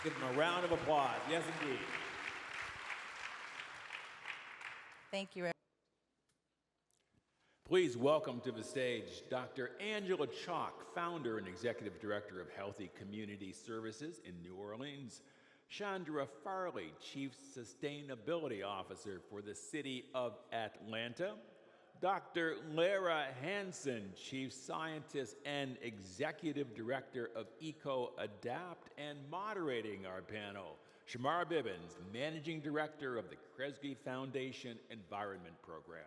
Give them a round of applause. Yes, indeed. Thank you. Please welcome to the stage Dr. Angela Chalk, founder and executive director of Healthy Community Services in New Orleans. Shandra Farley, chief sustainability officer for the city of Atlanta. Dr. Lara Hansen, chief scientist and executive director of EcoAdapt, and moderating our panel, Shamar Bibbons, managing director of the Kresge Foundation Environment Program.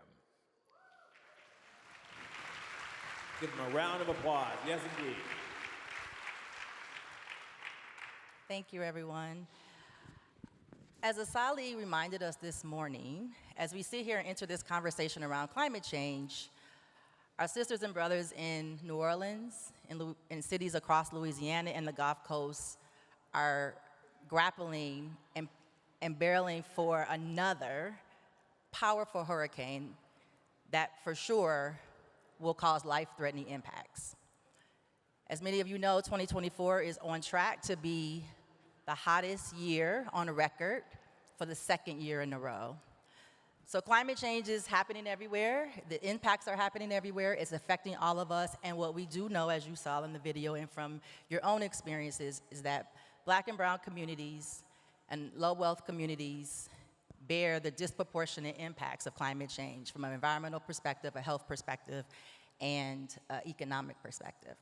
Give them a round of applause. Yes, indeed. Thank you, everyone. As Asali reminded us this morning, as we sit here and enter this conversation around climate change, our sisters and brothers in New Orleans, in cities across Louisiana and the Gulf Coast are grappling and barreling for another powerful hurricane that for sure will cause life-threatening impacts. As many of you know, 2024 is on track to be the hottest year on record for the second year in a row. So climate change is happening everywhere. The impacts are happening everywhere. It's affecting all of us. And what we do know, as you saw in the video and from your own experiences, is that Black and brown communities and low-wealth communities bear the disproportionate impacts of climate change from an environmental perspective, a health perspective, and economic perspective.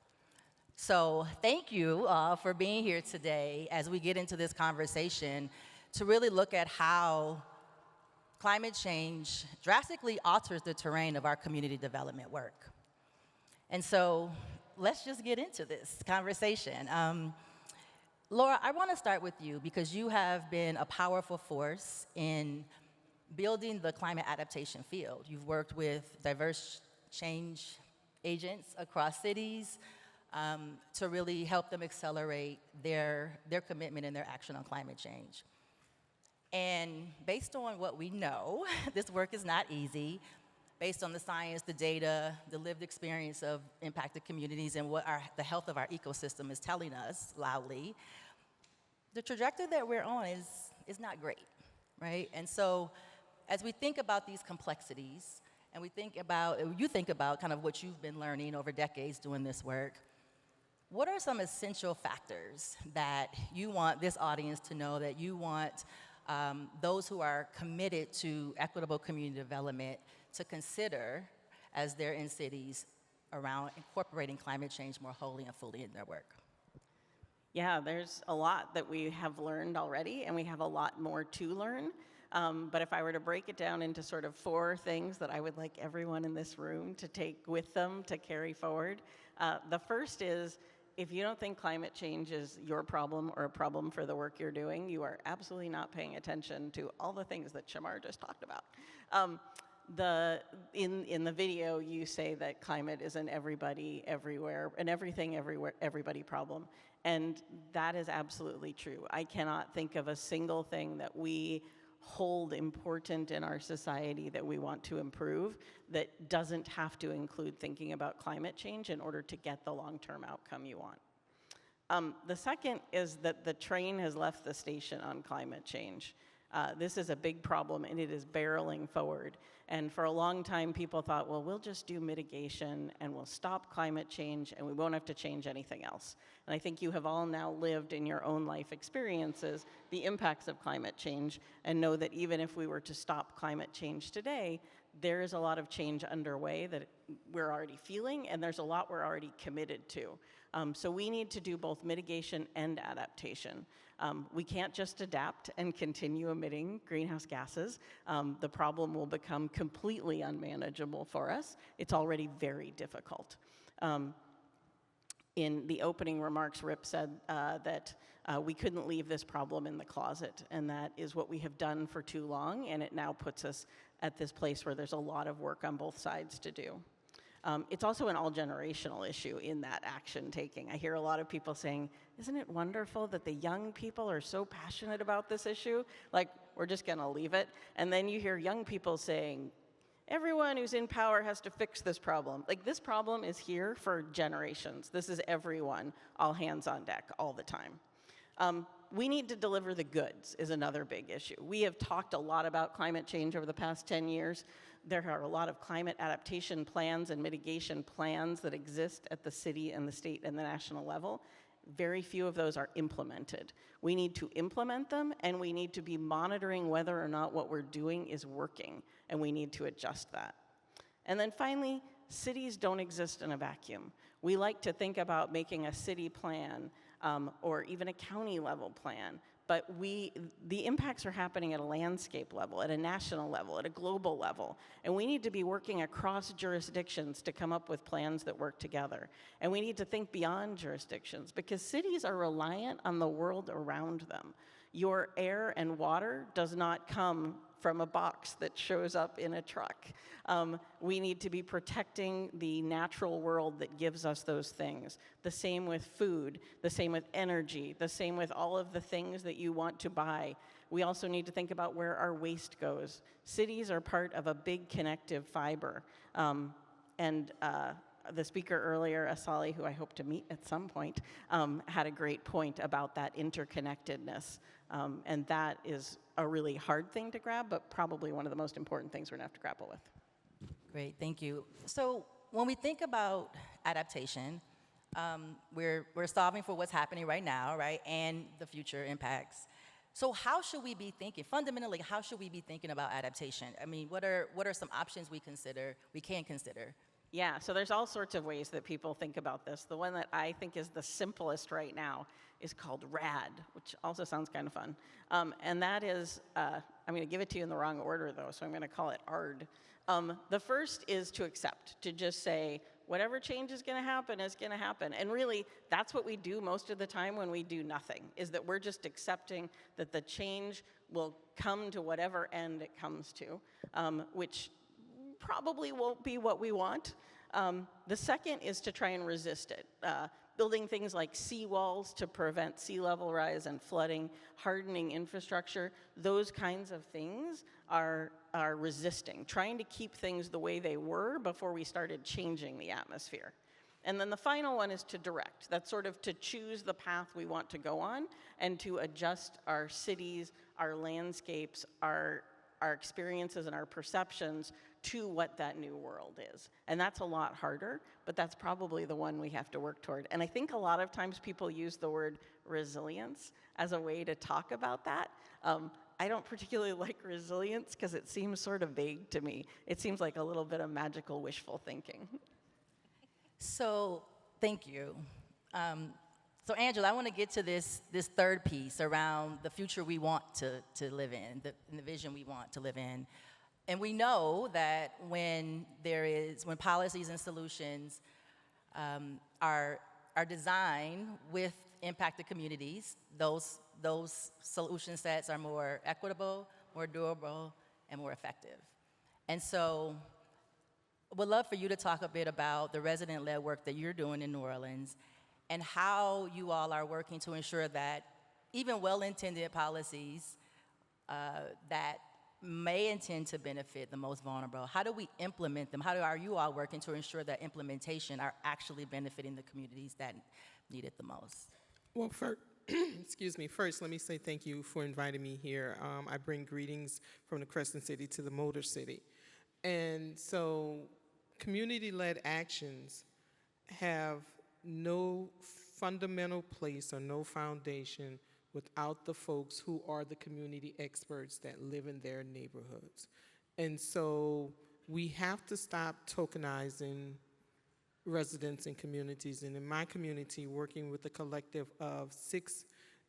So thank you for being here today as we get into this conversation to really look at how climate change drastically alters the terrain of our community development work. And so let's just get into this conversation. Laura, I want to start with you because you have been a powerful force in building the climate adaptation field. You've worked with diverse change agents across cities to really help them accelerate their commitment and their action on climate change. And based on what we know, this work is not easy. Based on the science, the data, the lived experience of impacted communities and what the health of our ecosystem is telling us loudly, the trajectory that we're on is not great, right? And so as we think about these complexities, and you think about kind of what you've been learning over decades doing this work, what are some essential factors that you want this audience to know, that you want those who are committed to equitable community development to consider as they're in cities around incorporating climate change more wholly and fully in their work? Yeah, there's a lot that we have learned already, and we have a lot more to learn. But if I were to break it down into sort of 4 things that I would like everyone in this room to take with them to carry forward, the first is, if you don't think climate change is your problem or a problem for the work you're doing, you are absolutely not paying attention to all the things that Shamar just talked about. In the video, you say that climate is an everybody, everywhere, and everything, everywhere, everybody problem. And that is absolutely true. I cannot think of a single thing that we hold important in our society that we want to improve that doesn't have to include thinking about climate change in order to get the long-term outcome you want. The second is that the train has left the station on climate change. This is a big problem, and it is barreling forward. And for a long time, people thought, well, we'll just do mitigation, and we'll stop climate change, and we won't have to change anything else. And I think you have all now lived in your own life experiences the impacts of climate change, and know that even if we were to stop climate change today, there is a lot of change underway that we're already feeling, and there's a lot we're already committed to. So we need to do both mitigation and adaptation. We can't just adapt and continue emitting greenhouse gases. The problem will become completely unmanageable for us. It's already very difficult. In the opening remarks, Rip said that we couldn't leave this problem in the closet, and that is what we have done for too long, and it now puts us at this place where there's a lot of work on both sides to do. It's also an all-generational issue in that action taking. I hear a lot of people saying, isn't it wonderful that the young people are so passionate about this issue? Like, we're just gonna leave it. And then you hear young people saying, everyone who's in power has to fix this problem. Like, this problem is here for generations. This is everyone, all hands on deck, all the time. We need to deliver the goods is another big issue. We have talked a lot about climate change over the past 10 years. There are a lot of climate adaptation plans and mitigation plans that exist at the city and the state and the national level. Very few of those are implemented. We need to implement them, and we need to be monitoring whether or not what we're doing is working, and we need to adjust that. And then finally, cities don't exist in a vacuum. We like to think about making a city plan or even a county level plan, but the impacts are happening at a landscape level, at a national level, at a global level, and we need to be working across jurisdictions to come up with plans that work together. And we need to think beyond jurisdictions, because cities are reliant on the world around them. Your air and water does not come from a box that shows up in a truck. We need to be protecting the natural world that gives us those things. The same with food, the same with energy, the same with all of the things that you want to buy. We also need to think about where our waste goes. Cities are part of a big connective fiber. The speaker earlier, Asali, who I hope to meet at some point, had a great point about that interconnectedness. And that is a really hard thing to grab, but probably one of the most important things we're gonna have to grapple with. Great, thank you. So when we think about adaptation, we're solving for what's happening right now, right, and the future impacts. So how should we be thinking, fundamentally, how should we be thinking about adaptation? I mean, what are some options we can consider? Yeah, so there's all sorts of ways that people think about this. The one that I think is the simplest right now is called RAD, which also sounds kind of fun. And that is, I'm going to give it to you in the wrong order, though, so I'm going to call it ARD. The first is to accept, to just say, whatever change is going to happen is going to happen. And really, that's what we do most of the time when we do nothing, is that we're just accepting that the change will come to whatever end it comes to, which probably won't be what we want. The second is to try and resist it. Building things like seawalls to prevent sea level rise and flooding, hardening infrastructure, those kinds of things are resisting, trying to keep things the way they were before we started changing the atmosphere. And then the final one is to direct. That's sort of to choose the path we want to go on and to adjust our cities, our landscapes, our experiences and our perceptions to what that new world is. And that's a lot harder, but that's probably the one we have to work toward. And I think a lot of times people use the word resilience as a way to talk about that. I don't particularly like resilience because it seems sort of vague to me. It seems like a little bit of magical wishful thinking. So, thank you. So Angela, I want to get to this third piece around the future we want to live in, the vision we want to live in. And we know that when policies and solutions are designed with impacted communities, those solution sets are more equitable, more durable, and more effective. And so I would love for you to talk a bit about the resident-led work that you're doing in New Orleans and how you all are working to ensure that even well-intended policies that may intend to benefit the most vulnerable, how do we implement them? How are you all working to ensure that implementation are actually benefiting the communities that need it the most? Well, excuse me. First, let me say thank you for inviting me here. I bring greetings from the Crescent City to the Motor City. And so community-led actions have no fundamental place or no foundation without the folks who are the community experts that live in their neighborhoods. And so we have to stop tokenizing residents and communities. And in my community, working with a collective of 6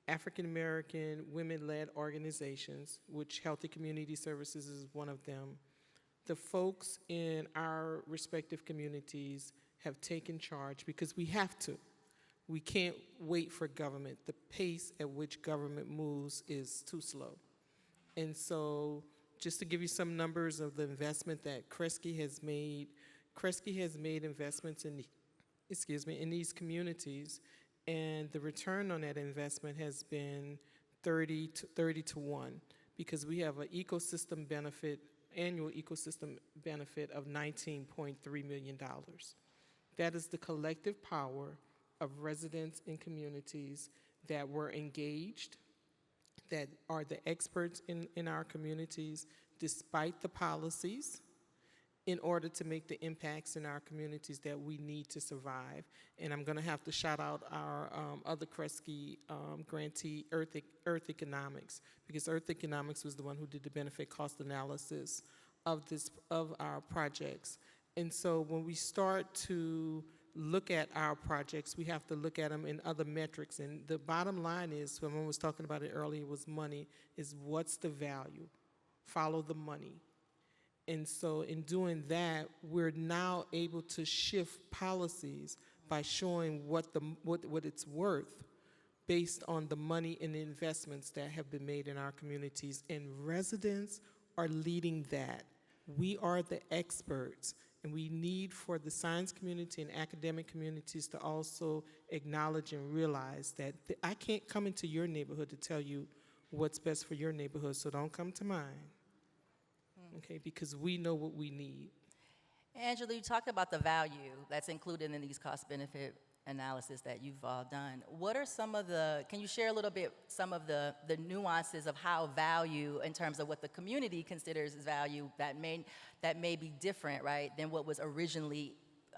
African-American women-led organizations, which Healthy Community Services is one of them, the folks in our respective communities have taken charge because we have to. We can't wait for government. The pace at which government moves is too slow. And so just to give you some numbers of the investment that Kresge has made investments in these communities, and the return on that investment has been 30 to 1, because we have an ecosystem benefit, annual ecosystem benefit of $19.3 million. That is the collective power of residents and communities that were engaged, that are the experts in our communities, despite the policies, in order to make the impacts in our communities that we need to survive. And I'm going to have to shout out our other Kresge grantee, Earth Economics, because Earth Economics was the one who did the benefit cost analysis of our projects. And so when we start to look at our projects, we have to look at them in other metrics. And the bottom line is, someone was talking about it earlier, was money, is what's the value? Follow the money. And so in doing that, we're now able to shift policies by showing what it's worth based on the money and the investments that have been made in our communities. And residents are leading that. We are the experts, and we need for the science community and academic communities to also acknowledge and realize that I can't come into your neighborhood to tell you what's best for your neighborhood, so don't come to mine. Okay, because we know what we need. Angela, you talked about the value that's included in these cost-benefit analysis that you've all done. What are some of can you share a little bit some of the nuances of how value, in terms of what the community considers as value, that may be different, right, than what was originally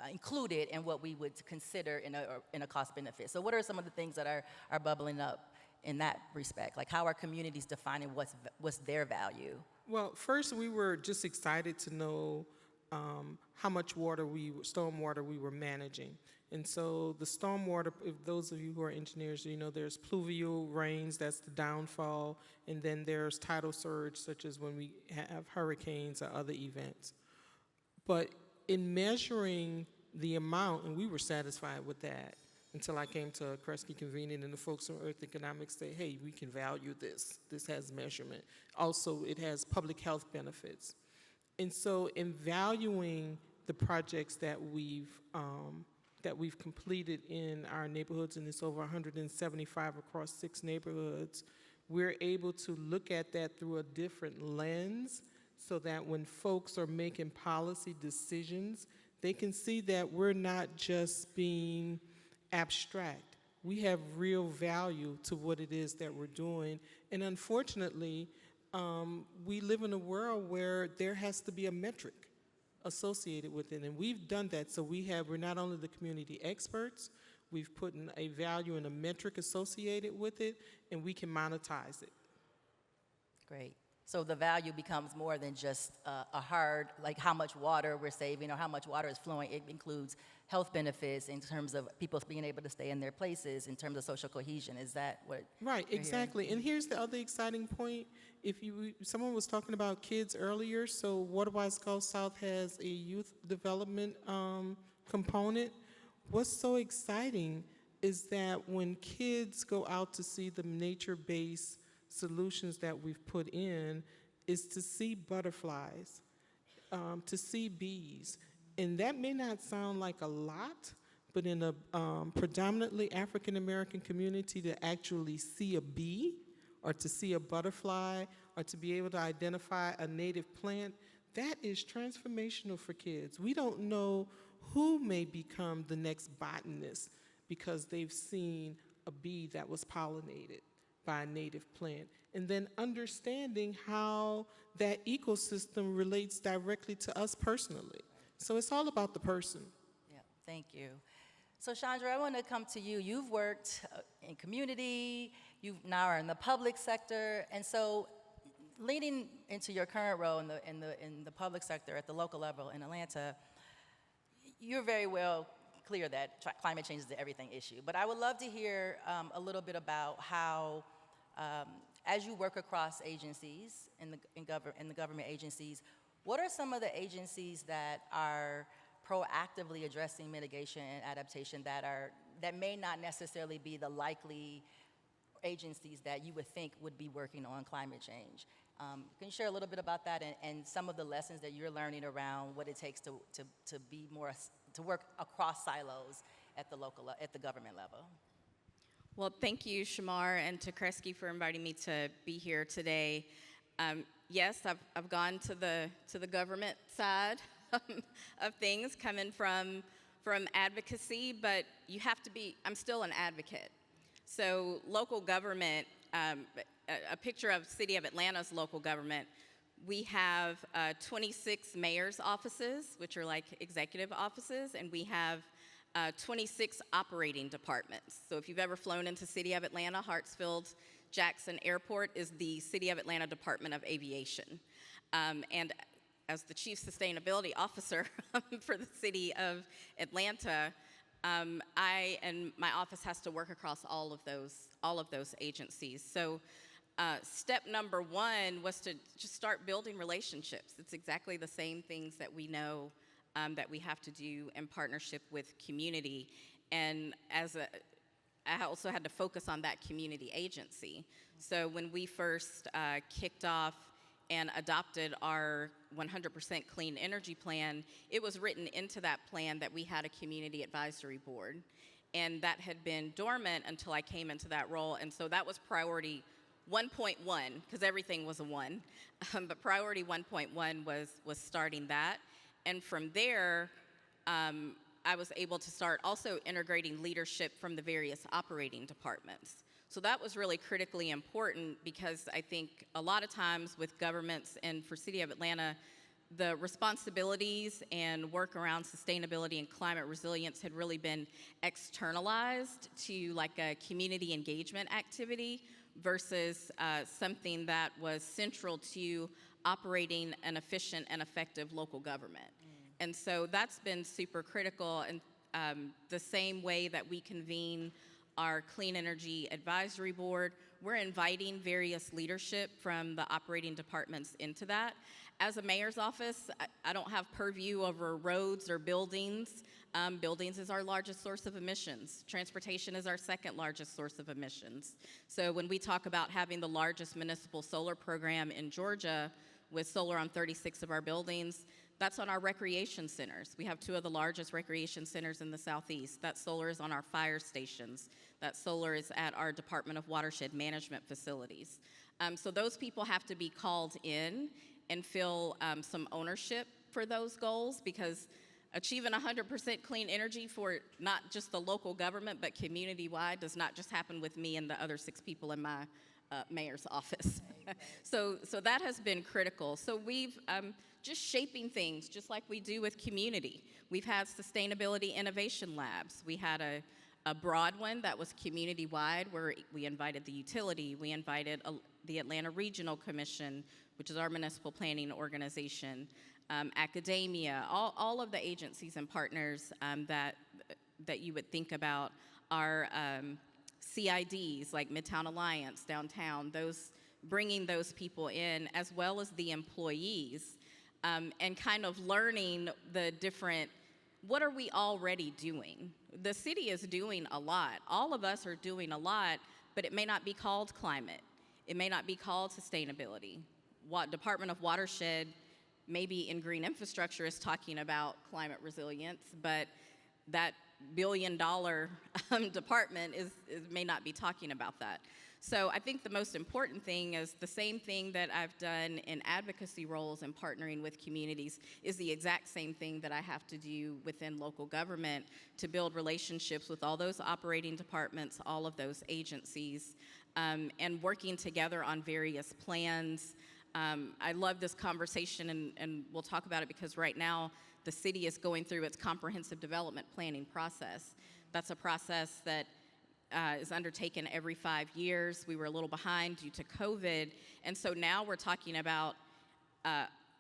included in what we would consider in a cost-benefit? So what are some of the things that are bubbling up in that respect? Like, how are communities defining what's their value? Well, first, we were just excited to know how much stormwater we were managing. And so the stormwater, if those of you who are engineers, you know there's pluvial rains, that's the downfall, and then there's tidal surge, such as when we have hurricanes or other events. But in measuring the amount, and we were satisfied with that, until I came to Kresge Convening and the folks from Earth Economics say, hey, we can value this. This has measurement. Also, it has public health benefits. And so in valuing the projects that we've completed in our neighborhoods, and it's over 175 across 6 neighborhoods, we're able to look at that through a different lens so that when folks are making policy decisions, they can see that we're not just being abstract. We have real value to what it is that we're doing. And unfortunately, we live in a world where there has to be a metric associated with it. And we've done that. So we're not only the community experts, we've put in a value and a metric associated with it, and we can monetize it. Great. So the value becomes more than just a hard, like how much water we're saving or how much water is flowing. It includes health benefits in terms of people being able to stay in their places, in terms of social cohesion. Is that what? Right, exactly. And here's the other exciting point. Someone was talking about kids earlier, so Waterwise Gulf South has a youth development component. What's so exciting is that when kids go out to see the nature-based solutions that we've put in, is to see butterflies, to see bees. And that may not sound like a lot, but in a predominantly African-American community, to actually see a bee or to see a butterfly or to be able to identify a native plant, that is transformational for kids. We don't know who may become the next botanist because they've seen a bee that was pollinated by a native plant, and then understanding how that ecosystem relates directly to us personally. So it's all about the person. Yeah, thank you. So Shandra, I want to come to you. You've worked in community, you now are in the public sector, and so leading into your current role in the public sector at the local level in Atlanta, you're very well clear that climate change is the everything issue. But I would love to hear a little bit about how, as you work across agencies, in the government agencies, what are some of the agencies that are proactively addressing mitigation and adaptation that may not necessarily be the likely agencies that you would think would be working on climate change? Can you share a little bit about that and some of the lessons that you're learning around what it takes to be more, to work across silos at the government level? Well, thank you, Shamar, and to Kresge for inviting me to be here today. Yes, I've gone to the government side of things, coming from advocacy, but you have to be. I'm still an advocate. So local government, a picture of City of Atlanta's local government, we have 26 mayor's offices, which are like executive offices, and we have 26 operating departments. So if you've ever flown into City of Atlanta, Hartsfield-Jackson Airport is the City of Atlanta Department of Aviation. And as the Chief Sustainability Officer for the City of Atlanta, I and my office has to work across all of those agencies. So step number one was to just start building relationships. It's exactly the same things that we know that we have to do in partnership with community. And I also had to focus on that community agency. So when we first kicked off and adopted our 100% clean energy plan, it was written into that plan that we had a community advisory board. And that had been dormant until I came into that role. And so that was priority 1.1, because everything was a 1. But priority 1.1 was starting that. And from there, I was able to start also integrating leadership from the various operating departments. So that was really critically important, because I think a lot of times with governments, and for City of Atlanta, the responsibilities and work around sustainability and climate resilience had really been externalized to like a community engagement activity versus something that was central to operating an efficient and effective local government. And so that's been super critical. And the same way that we convene our Clean Energy Advisory Board, we're inviting various leadership from the operating departments into that. As a mayor's office, I don't have purview over roads or buildings. Buildings is our largest source of emissions. Transportation is our second largest source of emissions. So when we talk about having the largest municipal solar program in Georgia, with solar on 36 of our buildings, that's on our recreation centers. We have 2 of the largest recreation centers in the Southeast. That solar is on our fire stations. That solar is at our Department of Watershed Management facilities. So those people have to be called in and feel some ownership for those goals, because achieving 100% clean energy for not just the local government, but community-wide does not just happen with me and the other 6 people in my mayor's office. So that has been critical. So we've just shaping things just like we do with community. We've had sustainability innovation labs. We had a broad one that was community-wide, where we invited the utility, we invited the Atlanta Regional Commission, which is our municipal planning organization, academia, all of the agencies and partners that you would think about. Our CIDs, like Midtown Alliance, downtown, bringing those people in, as well as the employees, and kind of learning the different, what are we already doing? The city is doing a lot. All of us are doing a lot, but it may not be called climate. It may not be called sustainability. Department of Watershed, maybe in green infrastructure, is talking about climate resilience, but that billion-dollar department may not be talking about that. So I think the most important thing is the same thing that I've done in advocacy roles and partnering with communities is the exact same thing that I have to do within local government to build relationships with all those operating departments, all of those agencies, and working together on various plans. I love this conversation, and we'll talk about it because right now the city is going through its comprehensive development planning process. That's a process that is undertaken every 5 years. We were a little behind due to COVID, and so now we're talking about,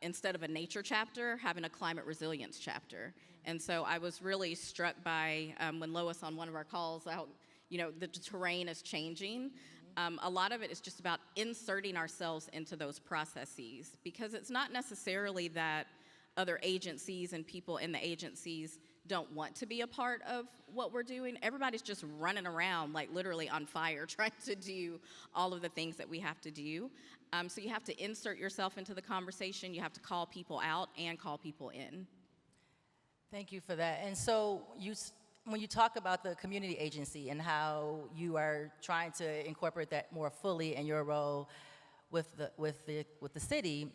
instead of a nature chapter, having a climate resilience chapter. And so I was really struck by when Lois on one of our calls out, the terrain is changing. A lot of it is just about inserting ourselves into those processes, because it's not necessarily that other agencies and people in the agencies don't want to be a part of what we're doing. Everybody's just running around like literally on fire trying to do all of the things that we have to do. So you have to insert yourself into the conversation. You have to call people out and call people in. Thank you for that. And so when you talk about the community agency and how you are trying to incorporate that more fully in your role with the city,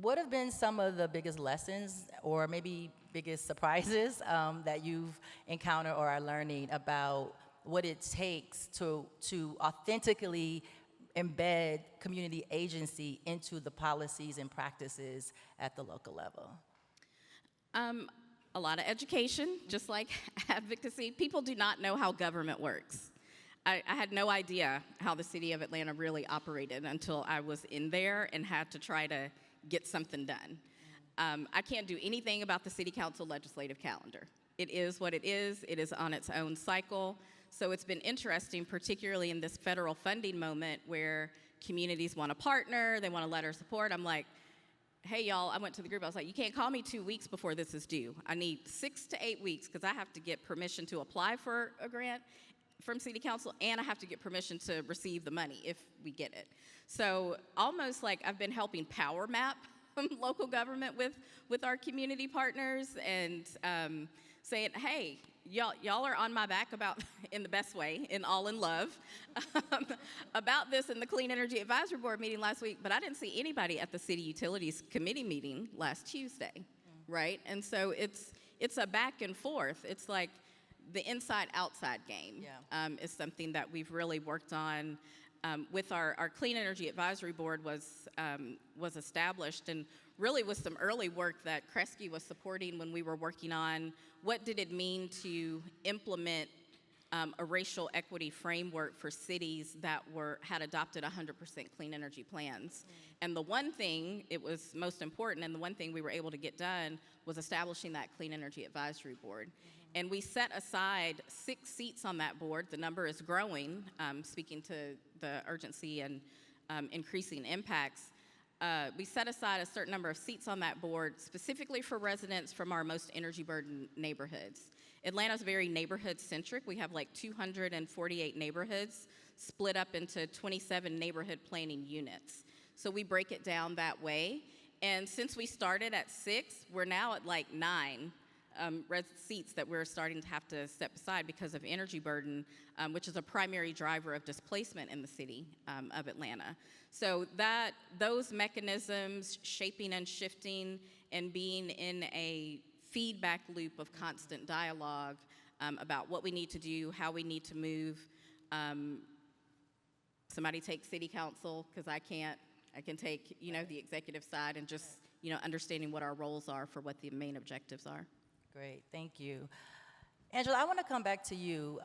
what have been some of the biggest lessons or maybe biggest surprises that you've encountered or are learning about what it takes to authentically embed community agency into the policies and practices at the local level? A lot of education, just like advocacy. People do not know how government works. I had no idea how the city of Atlanta really operated until I was in there and had to try to get something done. I can't do anything about the city council legislative calendar. It is what it is. It is on its own cycle. So it's been interesting, particularly in this federal funding moment where communities want to partner, they want a letter of support. I'm like, hey, y'all, I went to the group. I was like, you can't call me 2 weeks before this is due. I need 6 to 8 weeks because I have to get permission to apply for a grant from City Council, and I have to get permission to receive the money if we get it. So almost like I've been helping power map local government with our community partners and saying, hey, y'all are on my back about, in the best way, all in love, about this in the Clean Energy Advisory Board meeting last week, but I didn't see anybody at the City Utilities Committee meeting last Tuesday, right? And so it's a back and forth. It's like the inside-outside game is something that we've really worked on. With our Clean Energy Advisory Board was established, and really with some early work that Kresge was supporting when we were working on what did it mean to implement a racial equity framework for cities that had adopted 100% clean energy plans. And the one thing, it was most important, and the one thing we were able to get done was establishing that Clean Energy Advisory Board. And we set aside 6 seats on that board. The number is growing, speaking to the urgency and increasing impacts. We set aside a certain number of seats on that board specifically for residents from our most energy burdened neighborhoods. Atlanta's very neighborhood centric. We have like 248 neighborhoods split up into 27 neighborhood planning units. So we break it down that way. And since we started at 6, we're now at like 9 seats that we're starting to have to step aside because of energy burden, which is a primary driver of displacement in the city of Atlanta. So those mechanisms, shaping and shifting and being in a feedback loop of constant dialogue about what we need to do, how we need to move. Somebody take city council, because I can't. I can take, the executive side and just, understanding what our roles are for what the main objectives are. Great, thank you. Angela, I want to come back to you.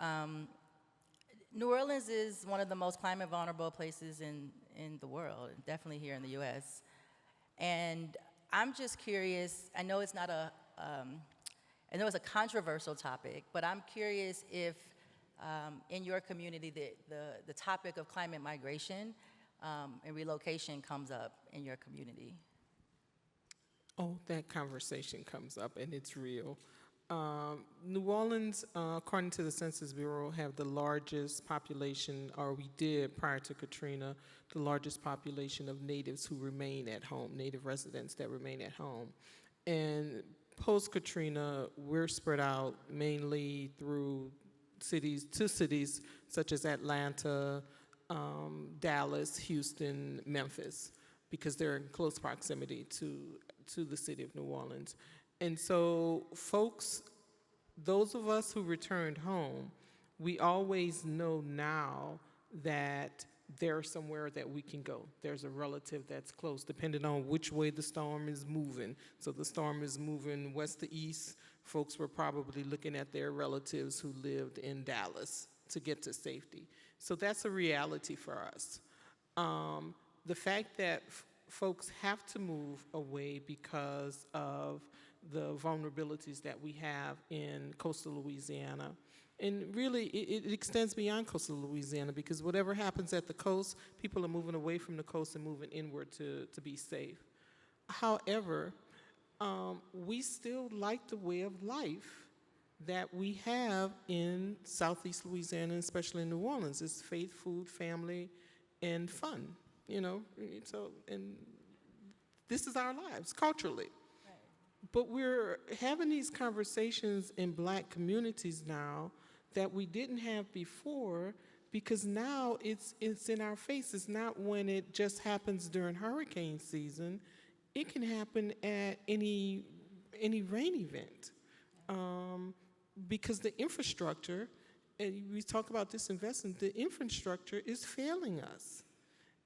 New Orleans is one of the most climate vulnerable places in the world, definitely here in the US. And I'm just curious, I know it's not I know it's a controversial topic, but I'm curious if in your community the topic of climate migration and relocation comes up in your community. Oh, that conversation comes up, and it's real. New Orleans, according to the Census Bureau, have the largest population, or we did prior to Katrina, the largest population of natives who remain at home, native residents that remain at home. And post-Katrina, we're spread out mainly through two cities such as Atlanta, Dallas, Houston, Memphis, because they're in close proximity to the city of New Orleans. And so folks, those of us who returned home, we always know now that there's somewhere that we can go. There's a relative that's close, depending on which way the storm is moving. So the storm is moving west to east. Folks were probably looking at their relatives who lived in Dallas to get to safety. So that's a reality for us. The fact that folks have to move away because of the vulnerabilities that we have in coastal Louisiana. And really, it extends beyond coastal Louisiana, because whatever happens at the coast, people are moving away from the coast and moving inward to be safe. However, we still like the way of life that we have in Southeast Louisiana, especially in New Orleans. It's faith, food, family, and fun. So, and this is our lives culturally. Right. But we're having these conversations in Black communities now that we didn't have before, because now it's in our face. It's not when it just happens during hurricane season. It can happen at any rain event, because the infrastructure and we talk about this investment, the infrastructure is failing us.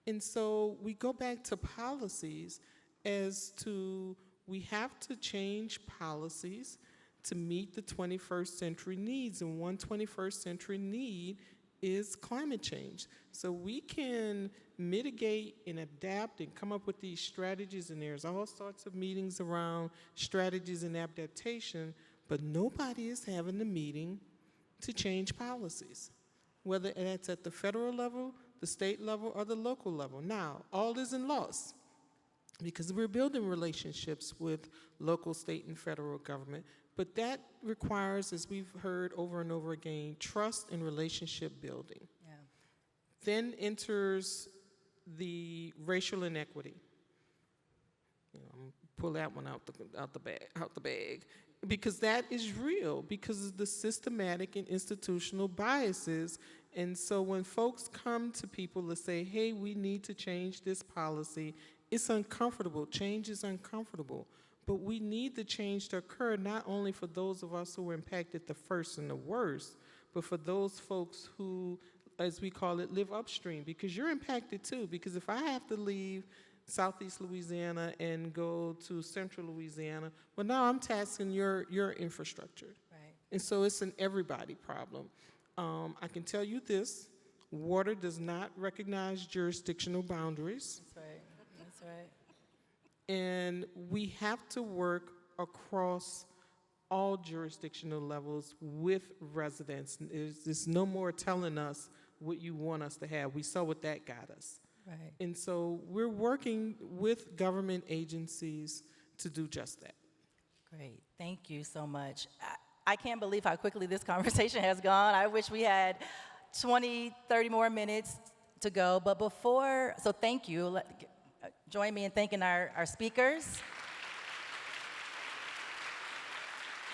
And so we go back to policies as to we have to change policies to meet the 21st century needs. And one 21st century need is climate change. So we can mitigate and adapt and come up with these strategies, and there's all sorts of meetings around strategies and adaptation, but nobody is having the meeting to change policies, whether that's at the federal level, the state level, or the local level. Now, all isn't lost, because we're building relationships with local, state, and federal government, but that requires, as we've heard over and over again, trust and relationship building. Yeah. Then enters the racial inequity. You know, I'm gonna pull that one out the bag, because that is real, because of the systematic and institutional biases. And so when folks come to people to say, hey, we need to change this policy, it's uncomfortable. Change is uncomfortable. But we need the change to occur not only for those of us who were impacted the first and the worst, but for those folks who, as we call it, live upstream, because you're impacted too. Because if I have to leave Southeast Louisiana and go to Central Louisiana, well, now I'm tasking your infrastructure. Right. And so it's an everybody problem. I can tell you this, water does not recognize jurisdictional boundaries. That's right. That's right. And we have to work across all jurisdictional levels with residents. There's no more telling us what you want us to have. We saw what that got us. Right. And so we're working with government agencies to do just that. Great. Thank you so much. I can't believe how quickly this conversation has gone. I wish we had 20, 30 more minutes to go. But before, so thank you. Join me in thanking our speakers.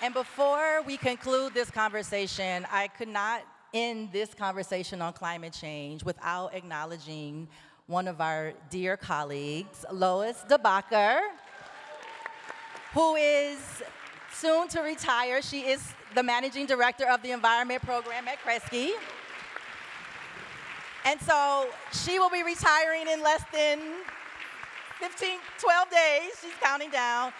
And before we conclude this conversation, I could not end this conversation on climate change without acknowledging one of our dear colleagues, Lois DeBacker, who is soon to retire. She is the managing director of the environment program at Kresge. And so she will be retiring in less than 15, 12 days. She's counting down.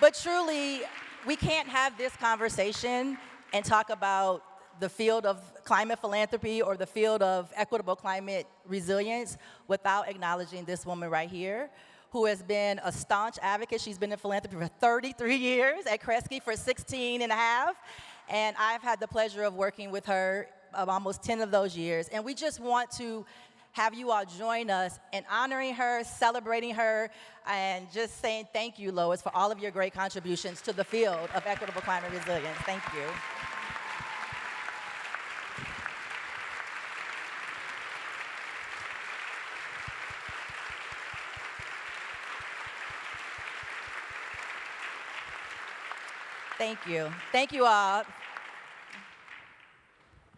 But truly, we can't have this conversation and talk about the field of climate philanthropy or the field of equitable climate resilience without acknowledging this woman right here, who has been a staunch advocate. She's been in philanthropy for 33 years, at Kresge for 16 and a half. And I've had the pleasure of working with her almost 10 of those years. And we just want to have you all join us in honoring her, celebrating her, and just saying thank you, Lois, for all of your great contributions to the field of equitable climate resilience. Thank you. Thank you. Thank you all.